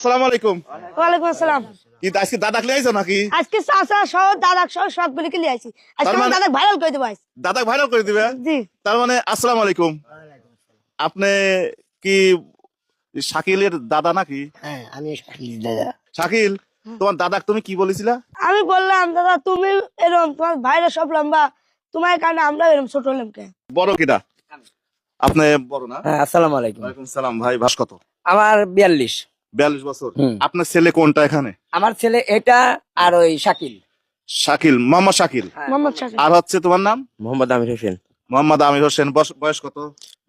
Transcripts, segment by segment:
আসসালামু আলাইকুম। ওয়ালাইকুম আসসালাম। কি আজকে দাদা খেলে আইছো নাকি? আজকে চাচা সহ দাদা সহ সবগুলিকে নিয়ে আসি। আজকে তার মানে- দাদা ভাইরাল করে দেবো। দাদা ভাইরাল করে দিবে? জি। তার মানে আসসালামু আলাইকুম। আপনি কি শাকিলের দাদা নাকি? হ্যাঁ, আমি শাকিল দাদা। শাকিল, তোমার দাদা তুমি কি বলেছিলা? আমি বললাম দাদা তুমি এরকম, তোমার ভাইরা সব লম্বা, তোমার কারণে আমরা এরকম ছোট হলাম কে? বড় কিটা? আপনি বড় না? হ্যাঁ, আসসালামু আলাইকুম। ওয়ালাইকুম সালাম। ভাই ভাস কত? আমার 42। 42 বছর। হুম। আপনার ছেলে কোনটা এখানে? আমার ছেলে এটা আর ওই শাকিল। শাকিল, মোহাম্মদ শাকিল। মোহাম্মদ শাকিল। আর হচ্ছে তোমার নাম? মোহাম্মদ আমির হোসেন। মোহাম্মদ আমির হোসেন। বয়স কত?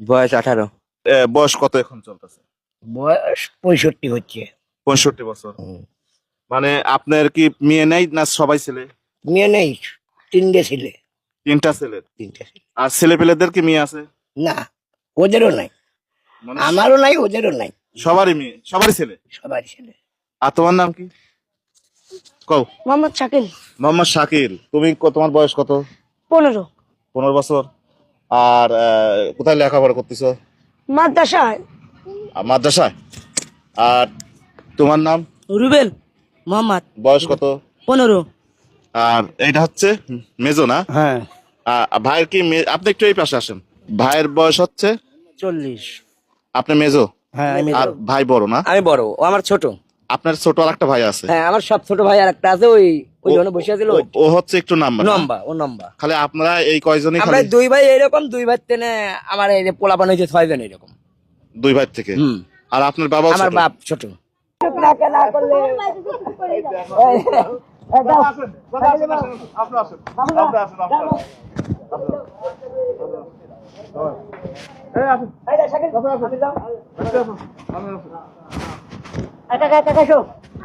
বয়স 18। বয়স কত এখন চলতেছে? বয়স 65 হচ্ছে। 65 বছর। মানে আপনার কি মেয়ে নাই না সবাই ছেলে? মেয়ে নেই, 3টে ছেলে। 3টা ছেলে। 3টে ছেলে। আর ছেলে পেলেদের কি মেয়ে আছে? না, ওদেরও নাই, মানে আমারও নাই, ওদেরও নাই, সবারই মেয়ে, সবারই ছেলে। সবার ছেলে। আর তোমার নাম কি? কও। মোহাম্মদ শাকিল। মোহাম্মদ শাকিল। তুমি তোমার বয়স কত? 15। 15 বছর। আর কোথায় লেখাপড়া করতেছো? মাদ্রাসায়। মাদ্রাসায়। আর তোমার নাম? রুবেল মোহাম্মদ। বয়স কত? 15। আর এইটা হচ্ছে মেজো না? হ্যাঁ, ভাইয়ের কি আপনি একটু এই পাশে আসেন। ভাইয়ের বয়স হচ্ছে 40। আপনি মেজো? হ্যাঁ, আমি আর ভাই বড় না? আমি বড়, ও আমার ছোট। আপনার ছোট আর একটা ভাই আছে? হ্যাঁ, আমার সব ছোট ভাই আর একটা আছে, ওই জন্য বসে আছিল। ও হচ্ছে একটু নাম্বার লম্বা, ও লম্বা। খালি আপনারা এই কয়জনই? আমরা খালি 2 ভাই এইরকম, 2 ভাই তেনে আমার এই যে পোলাপান হয়েছে 6 জন এরকম। 2 ভাই থেকে। হুম। আর আপনার বাবা? আমার বাপ ছোট।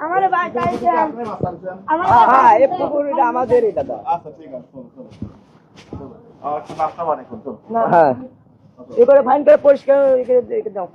আমার ভাই চাইছে আমার হ্যাঁ, এই পুকুরটা আমাদেরই দাদা। হ্যাঁ, এ করে ফাইন করে পরিষ্কার রেখে দাও।